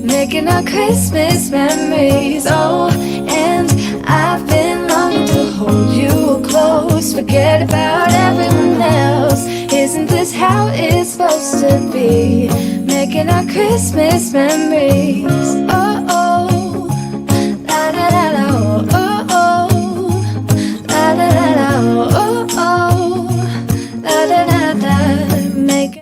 making our Christmas memories. Oh, and I've been longing to hold you close, forget about everyone else. Isn't this how it's supposed to be, making our Christmas memories? Oh, oh, la la la la, oh, oh, la la la la, oh, oh, la la la la, make.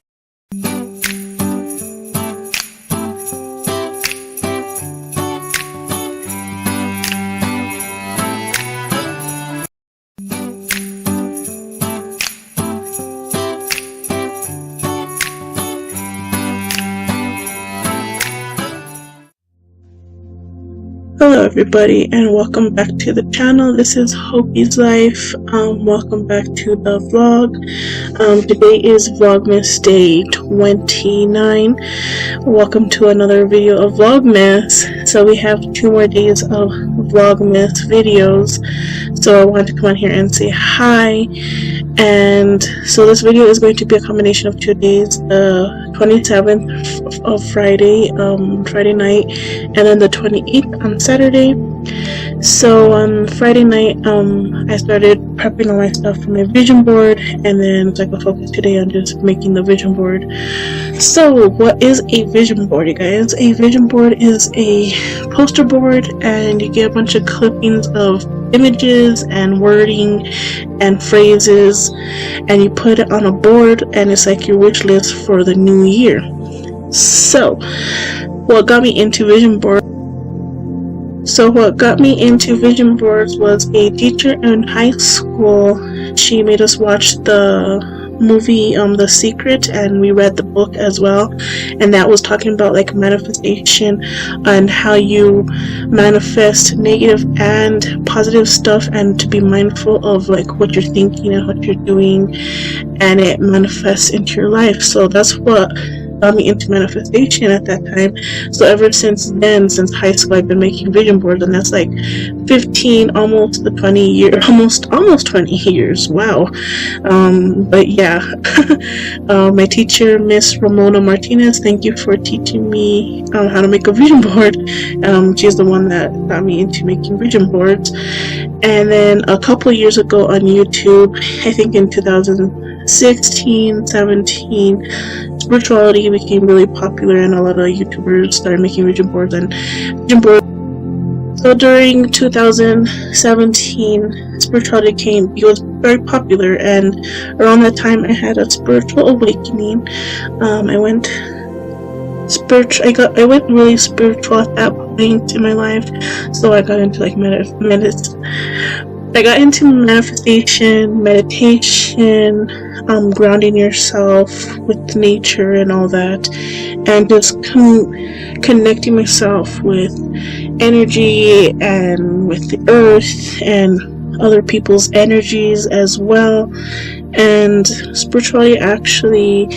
Hello everybody, and welcome back to the channel. This is Hopie's Life. Welcome back to the vlog. Today is Vlogmas day 29. Welcome to another video of Vlogmas. So we have 2 more days of Vlogmas videos, so I wanted to come on here and say hi. And so this video is going to be a combination of 2 days, the 27th of Friday night, and then the 28th on Saturday. So on Friday night, I started prepping all my stuff for my vision board, and then it's like a focus today on just making the vision board. So what is a vision board, you guys? A vision board is a poster board, and you get a bunch of clippings of images and wording and phrases, and you put it on a board, and it's like your wish list for the new year. So what got me into vision boards was a teacher in high school. She made us watch the movie The Secret, and we read the book as well, and that was talking about like manifestation and how you manifest negative and positive stuff, and to be mindful of like what you're thinking and what you're doing, and it manifests into your life. So that's what got me into manifestation at that time. So ever since then, since high school, I've been making vision boards, and that's like 15, almost 20 years. Wow. But yeah, my teacher, Miss Ramona Martinez, thank you for teaching me how to make a vision board. She's the one that got me into making vision boards. And then a couple years ago on YouTube, I think in 2016, 17, spirituality became really popular, and a lot of YouTubers started making vision boards. So during 2017, spirituality was very popular, and around that time I had a spiritual awakening. I went really spiritual at that point in my life. So I got into like manifestation, meditation, grounding yourself with nature and all that, and just connecting myself with energy and with the earth and other people's energies as well. And spirituality actually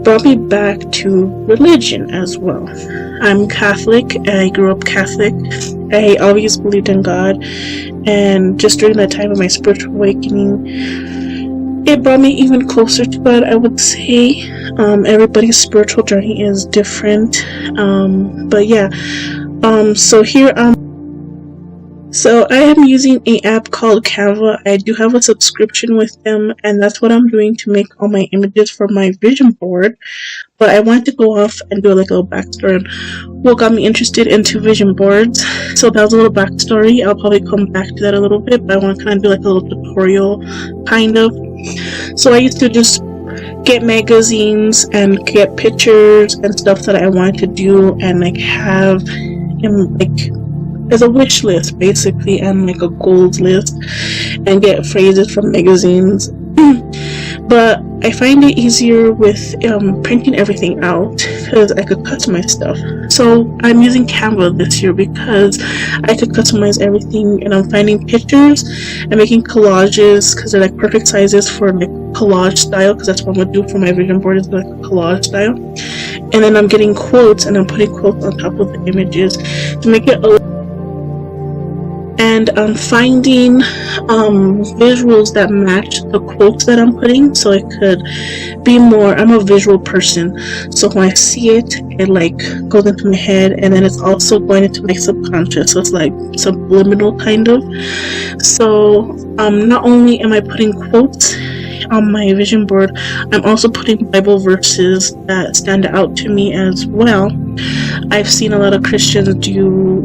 brought me back to religion as well. I'm Catholic. I grew up Catholic. I always believed in God, and just during that time of my spiritual awakening, it brought me even closer to God, I would say. Everybody's spiritual journey is different, but yeah. So I am using an app called Canva. I do have a subscription with them, and that's what I'm doing to make all my images for my vision board. But I want to go off and do like a little backstory on what got me interested into vision boards. So that was a little backstory. I'll probably come back to that a little bit, but I want to kind of do like a little tutorial kind of. So I used to just get magazines and get pictures and stuff that I wanted to do, and like have in like as a wish list basically, and like a goals list, and get phrases from magazines. But I find it easier with printing everything out, because I could customize stuff. So I'm using Canva this year because I could customize everything, and I'm finding pictures and making collages, because they're like perfect sizes for like collage style, because that's what I'm going to do for my vision board, is like a collage style. And then I'm getting quotes, and I'm putting quotes on top of the images to make it a and I'm finding visuals that match the quotes that I'm putting, so it could be more. I'm a visual person, so when I see it it like goes into my head, and then it's also going into my subconscious, so it's like subliminal kind of. So not only am I putting quotes on my vision board, I'm also putting Bible verses that stand out to me as well. I've seen a lot of Christians do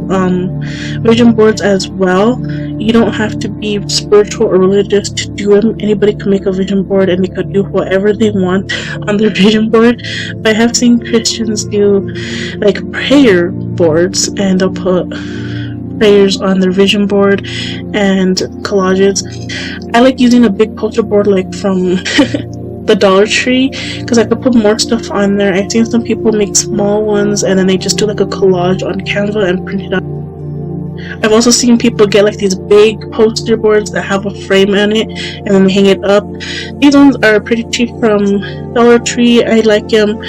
vision boards as well. You don't have to be spiritual or religious to do them. Anybody can make a vision board and they could do whatever they want on their vision board. But I have seen Christians do like prayer boards, and they'll put prayers on their vision board and collages. I like using a big poster board like from the Dollar Tree, because I could put more stuff on there. I've seen some people make small ones and then they just do like a collage on Canva and print it out. I've also seen people get like these big poster boards that have a frame on it and then they hang it up. These ones are pretty cheap from Dollar Tree. I like them,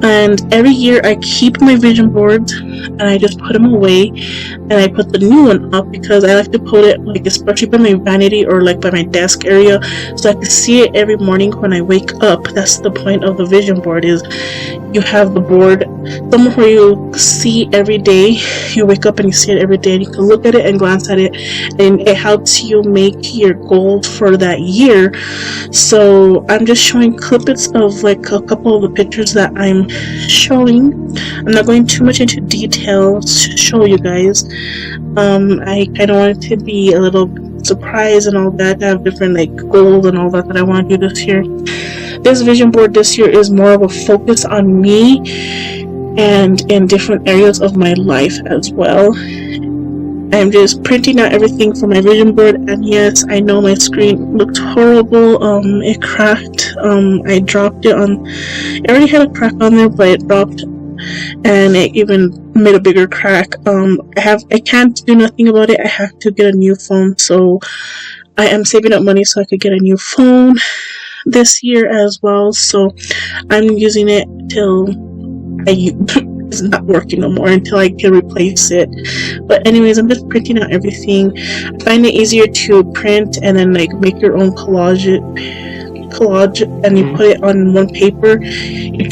and every year I keep my vision boards and I just put them away, and I put the new one up because I like to put it like especially by my vanity or like by my desk area, so I can see it every morning when I wake up. That's the point of the vision board, is you have the board somewhere where you see every day. You wake up and you see it every day, and you can look at it and glance at it, and it helps you make your goals for that year. So I'm just showing clips of like a couple of the pictures that I'm showing. I'm not going too much into detail to show you guys. I kind of want it to be a little surprise and all that. I have different like goals and all that I want to do this year. This vision board this year is more of a focus on me and in different areas of my life as well. I'm just printing out everything for my vision board, and yes, I know my screen looked horrible. It cracked. I dropped it on. It already had a crack on there, but it dropped, and it even made a bigger crack. I can't do nothing about it. I have to get a new phone, so I am saving up money so I could get a new phone this year as well. So I'm using it till it's not working no more, until I can replace it. But anyways, I'm just printing out everything. I find it easier to print and then like make your own collage, and you put it on one paper. You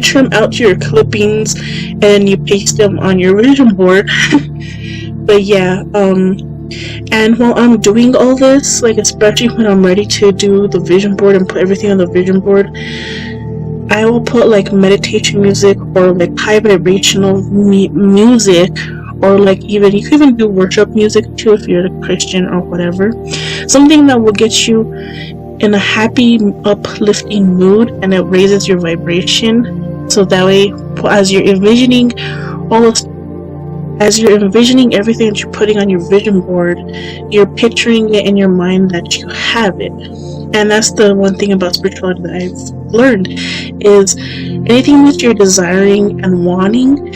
trim out your clippings and you paste them on your vision board. But yeah, and while I'm doing all this, like especially when I'm ready to do the vision board and put everything on the vision board, I will put like meditation music or like high vibrational music, or like even you can even do worship music too if you're a Christian or whatever. Something that will get you in a happy, uplifting mood, and it raises your vibration. So that way, as you're envisioning everything that you're putting on your vision board, you're picturing it in your mind that you have it. And that's the one thing about spirituality that I've learned, is anything that you're desiring and wanting,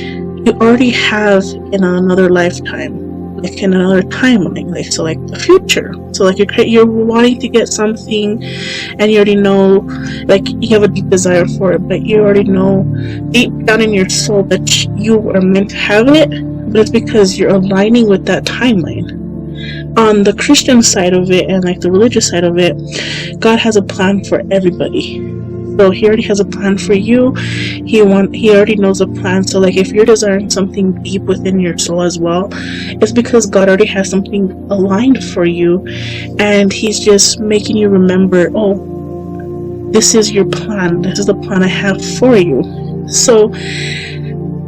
you already have in another lifetime, like in another timeline, like so like the future. So like you're wanting to get something, and you already know, like you have a deep desire for it, but you already know deep down in your soul that you are meant to have it, but it's because you're aligning with that timeline. On the Christian side of it and like the religious side of it, God has a plan for everybody. So he already has a plan for you. He already knows a plan. So like if you're desiring something deep within your soul as well, it's because God already has something aligned for you, and he's just making you remember, oh, this is your plan. This is the plan I have for you. So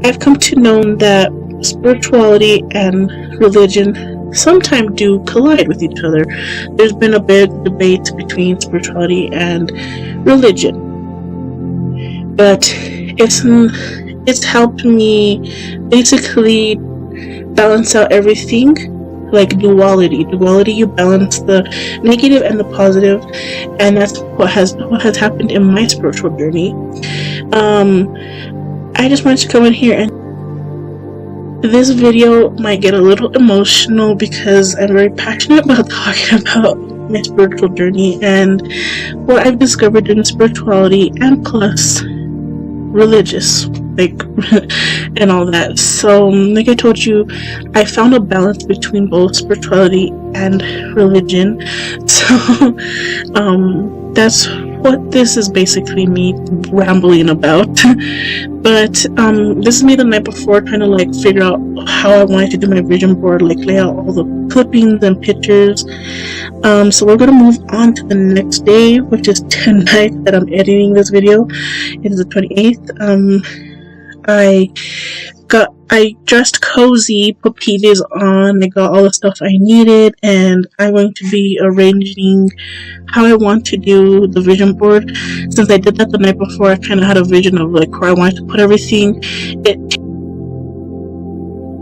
I've come to know that spirituality and religion sometimes do collide with each other. There's been a big debate between spirituality and religion, but it's helped me basically balance out everything, like duality. You balance the negative and the positive, and that's what has happened in my spiritual journey. I just wanted to come in here, and this video might get a little emotional because I'm very passionate about talking about my spiritual journey and what I've discovered in spirituality, and plus religious, like and all that. So like I told you, I found a balance between both spirituality and religion. So that's what this is basically me rambling about. But this is me the night before, trying to like figure out how I wanted to do my vision board, like lay out all the clippings and pictures. So we're gonna move on to the next day, which is tonight that I'm editing this video. It is the 28th. I dressed cozy, put PJs on, I got all the stuff I needed, and I'm going to be arranging how I want to do the vision board. Since I did that the night before, I kind of had a vision of like where I wanted to put everything.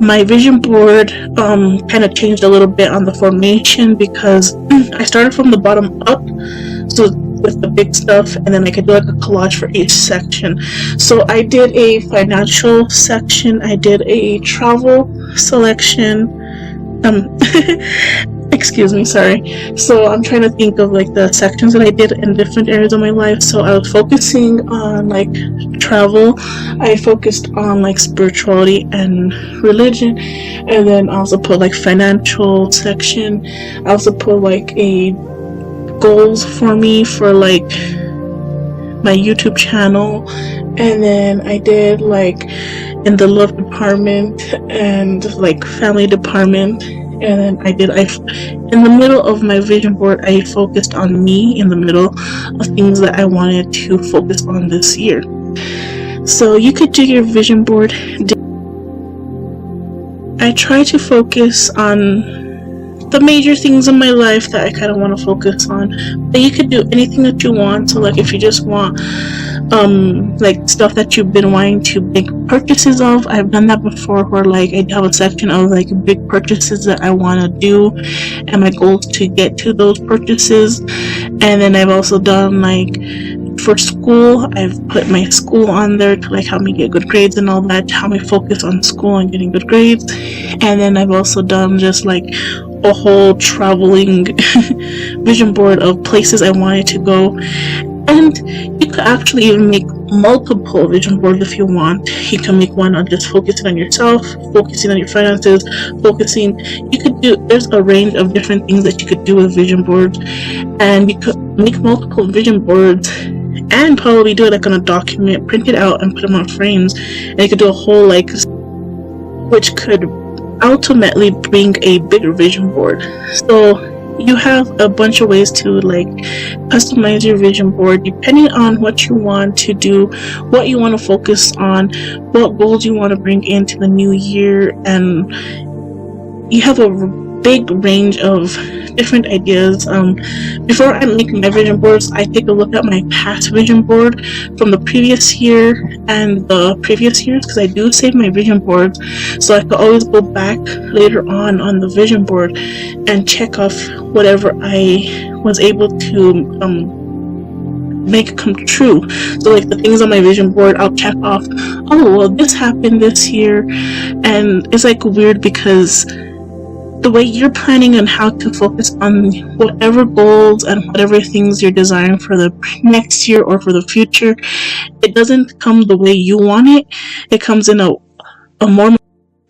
My vision board kind of changed a little bit on the formation because I started from the bottom up, so with the big stuff, and then I could do like a collage for each section. So I did a financial section, I did a travel selection, excuse me, sorry. So I'm trying to think of like the sections that I did in different areas of my life. So I was focusing on like travel, I focused on like spirituality and religion, and then I also put like financial section. I also put like a goals for me for like my YouTube channel, and then I did like in the love department and like family department, and then I in the middle of my vision board I focused on me in the middle of things that I wanted to focus on this year. So you could do your vision board. I try to focus on the major things in my life that I kind of want to focus on, but you could do anything that you want. So like if you just want like stuff that you've been wanting to make purchases of, I've done that before, where like I have a section of like big purchases that I want to do and my goals to get to those purchases. And then I've also done like for school, I've put my school on there to like help me get good grades and all that, to help me focus on school and getting good grades. And then I've also done just like a whole traveling vision board of places I wanted to go. And you could actually even make multiple vision boards if you want. You can make one on just focusing on yourself, focusing on your finances, there's a range of different things that you could do with vision boards. And you could make multiple vision boards and probably do it like on a document, print it out and put them on frames. And you could do a whole like, which could ultimately bring a bigger vision board. So you have a bunch of ways to like customize your vision board depending on what you want to do, what you want to focus on, what goals you want to bring into the new year, and you have a big range of different ideas. Before I make my vision boards, I take a look at my past vision board from the previous year and the previous years, because I do save my vision boards, so I could always go back later on the vision board and check off whatever I was able to make come true. So like the things on my vision board, I'll check off, oh well, this happened this year. And it's like weird because the way you're planning on how to focus on whatever goals and whatever things you're desiring for the next year or for the future, it doesn't come the way you want it. It comes in a more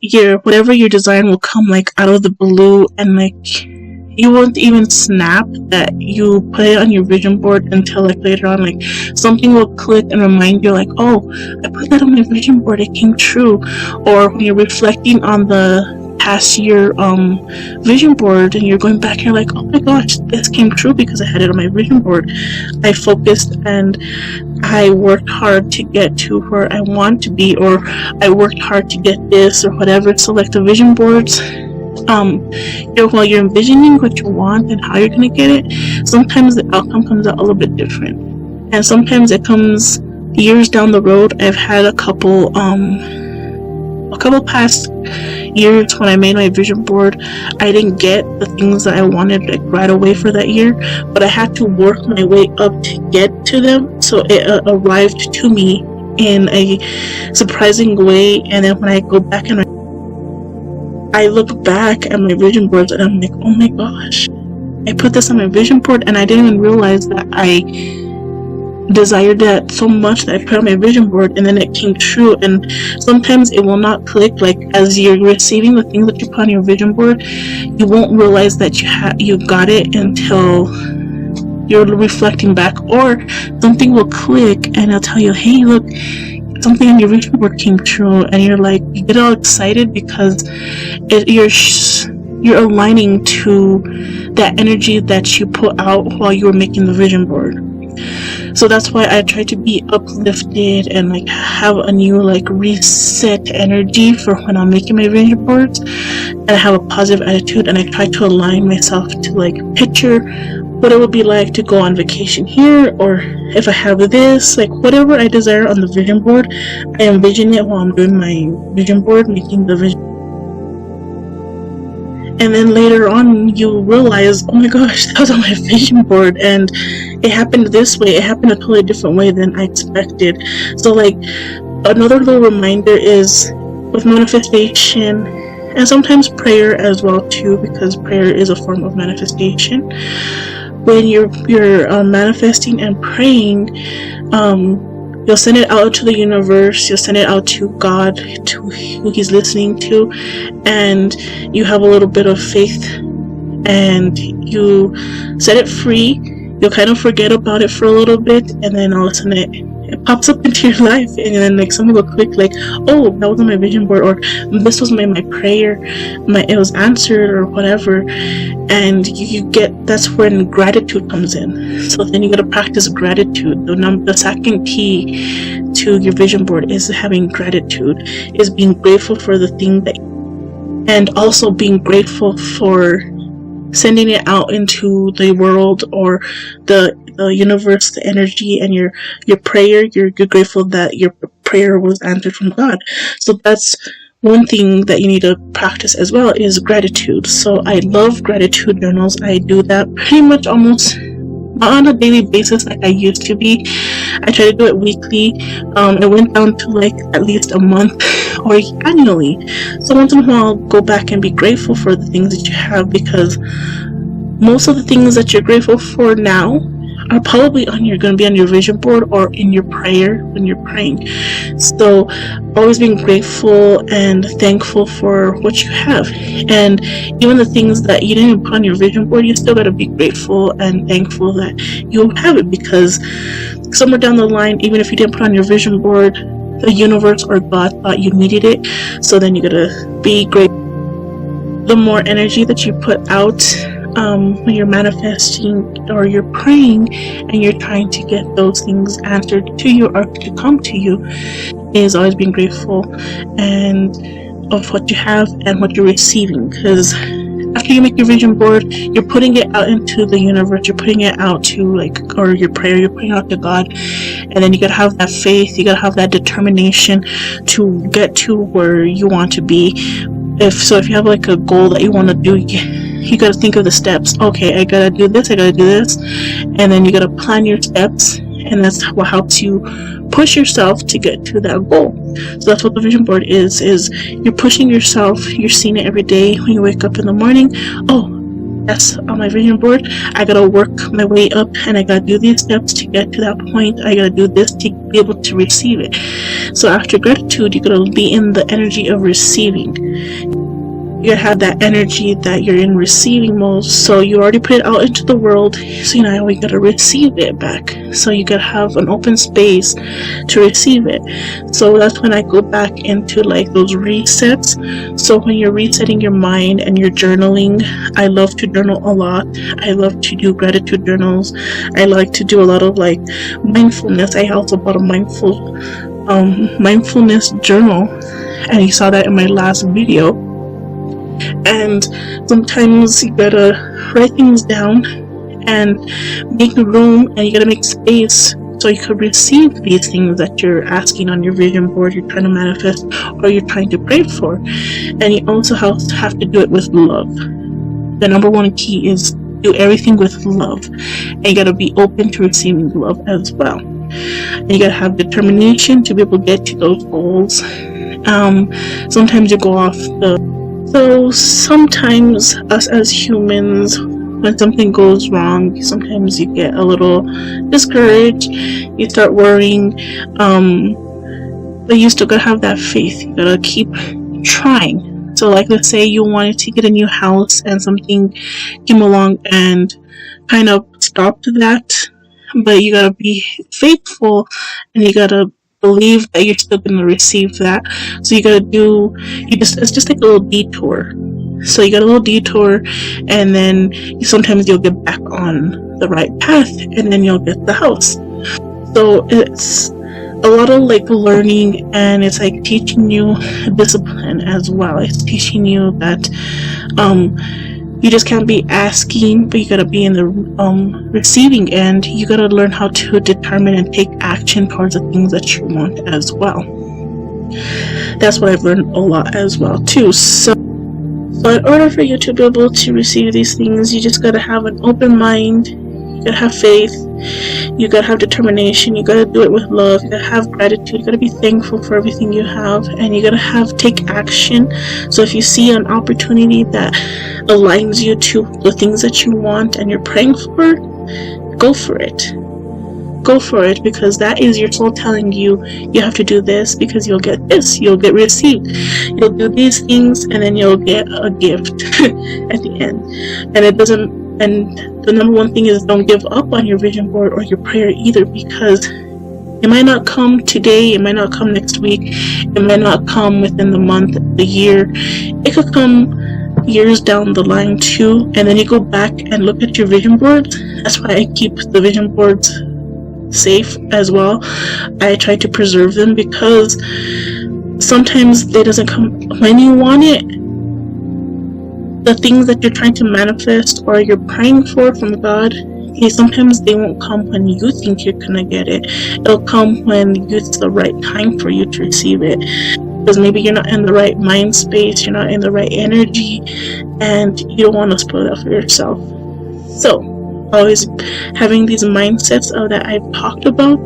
year. Whatever you're desiring will come like out of the blue, and like you won't even snap that you put it on your vision board until like later on, like something will click and remind you like, oh, I put that on my vision board, it came true. Or when you're reflecting on the past year vision board and you're going back and you're like, oh my gosh, this came true because I had it on my vision board. I focused and I worked hard to get to where I want to be, or I worked hard to get this or whatever. So like the vision boards, while you're envisioning what you want and how you're gonna get it, sometimes the outcome comes out a little bit different, and sometimes it comes years down the road. I've had a couple past years when I made my vision board, I didn't get the things that I wanted like right away for that year, but I had to work my way up to get to them, so it arrived to me in a surprising way. And then when I go back and I look back at my vision boards and I'm like, oh my gosh, I put this on my vision board and I didn't even realize that I desired that so much that I put on my vision board, and then it came true. And sometimes it will not click, like as you're receiving the things that you put on your vision board, you won't realize that you got it until you're reflecting back, or something will click and it'll tell you, hey, look, something on your vision board came true, and you're like, you get all excited because you're aligning to that energy that you put out while you were making the vision board. So that's why I try to be uplifted and like have a new like reset energy for when I'm making my vision boards, and I have a positive attitude, and I try to align myself to like picture what it would be like to go on vacation here, or if I have this, like whatever I desire on the vision board, I envision it while I'm doing my vision board, making the vision. And then later on you realize, oh my gosh, that was on my vision board, and it happened this way, it happened a totally different way than I expected. So like another little reminder is with manifestation, and sometimes prayer as well too, because prayer is a form of manifestation. When you're manifesting and praying, you'll send it out to the universe, you'll send it out to God, to who he's listening to, and you have a little bit of faith, and you set it free. You'll kind of forget about it for a little bit, and then all of a sudden it pops up into your life, and then like something will click, like, oh, that was on my vision board, or this was my prayer, it was answered, or whatever. And you get, that's when gratitude comes in. So then you got to practice gratitude. The second key to your vision board is having gratitude, is being grateful for the thing that, and also being grateful for sending it out into the world, or the universe, the energy, and your prayer. You're grateful that your prayer was answered from God. So that's one thing that you need to practice as well, is gratitude. So I love gratitude journals. I do that pretty much almost not on a daily basis like I used to be. I try to do it weekly. It went down to like at least a month or annually. So once in a while, go back and be grateful for the things that you have, because most of the things that you're grateful for now are probably going to be on your vision board or in your prayer when you're praying. So always being grateful and thankful for what you have, and even the things that you didn't put on your vision board, you still got to be grateful and thankful that you have it, because somewhere down the line, even if you didn't put on your vision board, the universe or God thought you needed it. So then you gotta be grateful. The more energy that you put out when you're manifesting or you're praying and you're trying to get those things answered to you or to come to you, is always being grateful and of what you have and what you're receiving. Because after you make your vision board, you're putting it out into the universe, you're putting it out to like, or your prayer, you're putting it out to God, and then you gotta have that faith, you gotta have that determination to get to where you want to be. If you have like a goal that you want to do, you got to think of the steps. Okay, I gotta do this, and then you got to plan your steps, and that's what helps you push yourself to get to that goal. So that's what the vision board is you're pushing yourself. You're seeing it every day when you wake up in the morning. Oh, that's on my vision board. I gotta work my way up, and I gotta do these steps to get to that point. I gotta do this to be able to receive it. So after gratitude, you gotta be in the energy of receiving. You have that energy that you're in receiving mode. So you already put it out into the world, so now we gotta receive it back. So you gotta have an open space to receive it. So that's when I go back into like those resets. So when you're resetting your mind and you're journaling, I love to journal a lot. I love to do gratitude journals. I like to do a lot of like mindfulness. I also bought a mindfulness journal, and you saw that in my last video. And sometimes you gotta write things down and make room, and you gotta make space so you can receive these things that you're asking on your vision board, you're trying to manifest, or you're trying to pray for. And you also have to do it with love. The number one key is do everything with love, and you gotta be open to receiving love as well. And you gotta have determination to be able to get to those goals. Sometimes you go off So sometimes us as humans, when something goes wrong, sometimes you get a little discouraged, you start worrying, but you still gotta have that faith, you gotta keep trying. So like, let's say you wanted to get a new house and something came along and kind of stopped that, but you gotta be faithful and you gotta believe that you're still gonna receive that. So you gotta do, it's just like a little detour. So you got a little detour, and then sometimes you'll get back on the right path, and then you'll get the house. So it's a lot of like learning, and it's like teaching you discipline as well. It's teaching you that you just can't be asking, but you gotta be in the receiving end. You gotta learn how to determine and take action towards the things that you want as well. That's what I've learned a lot as well too. So in order for you to be able to receive these things, you just gotta have an open mind. You gotta have faith. You gotta have determination. You gotta do it with love. You gotta have gratitude. You gotta be thankful for everything you have, and you gotta take action. So if you see an opportunity that aligns you to the things that you want and you're praying for, go for it. Go for it, because that is your soul telling you you have to do this, because you'll get this, you'll get received, you'll do these things, and then you'll get a gift at the end. And the number one thing is, don't give up on your vision board or your prayer either, because it might not come today, it might not come next week, it might not come within the month, the year. It could come years down the line too, and then you go back and look at your vision boards. That's why I keep the vision boards safe as well. I try to preserve them, because sometimes they doesn't come when you want it. The things that you're trying to manifest or you're praying for from God, sometimes they won't come when you think you're gonna get it. It'll come when it's the right time for you to receive it, because maybe you're not in the right mind space, you're not in the right energy, and you don't want to spoil that for yourself. So always having these mindsets that I've talked about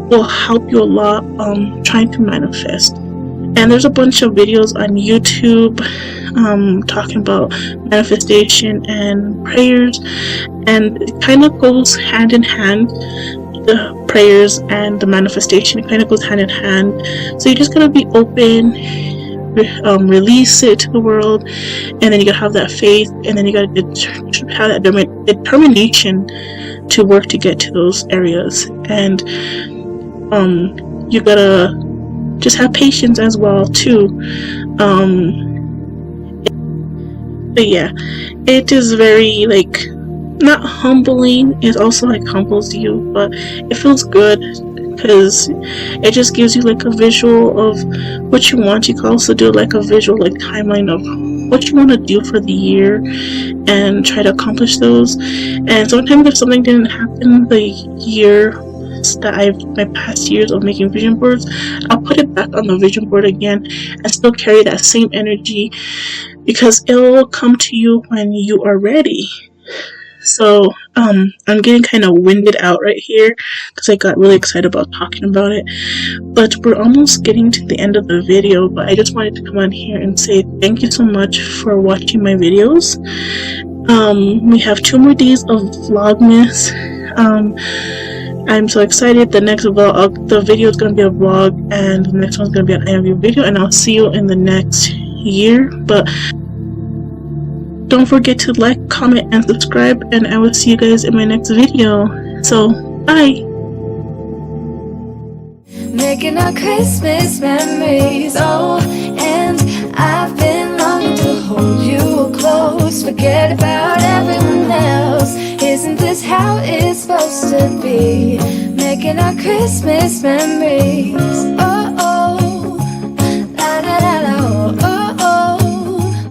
will help you a lot trying to manifest. And there's a bunch of videos on YouTube talking about manifestation and prayers, and it kind of goes hand in hand. The prayers and the manifestation, it kind of goes hand in hand. So you just gotta be open, release it to the world, and then you gotta have that faith, and then you gotta have that determination to work to get to those areas. And you gotta just have patience as well too. But yeah, it is very like not humbling. It also like humbles you, but it feels good, because it just gives you like a visual of what you want. You can also do like a visual like timeline of what you want to do for the year and try to accomplish those. And sometimes if something didn't happen the year that my past years of making vision boards, I'll put it back on the vision board again and still carry that same energy, because it will come to you when you are ready. So I'm getting kind of winded out right here, because I got really excited about talking about it, but we're almost getting to the end of the video. But I just wanted to come on here and say thank you so much for watching my videos. We have 2 more days of Vlogmas. I'm so excited. The next vlog, the video is going to be a vlog, and the next one's going to be an interview video, and I'll see you in the next year. But don't forget to like, comment, and subscribe, and I will see you guys in my next video. So, bye! Making our Christmas memories, oh, and I've been longing to hold you close. Forget about everyone else. Isn't this how it's supposed to be? Making our Christmas memories, oh.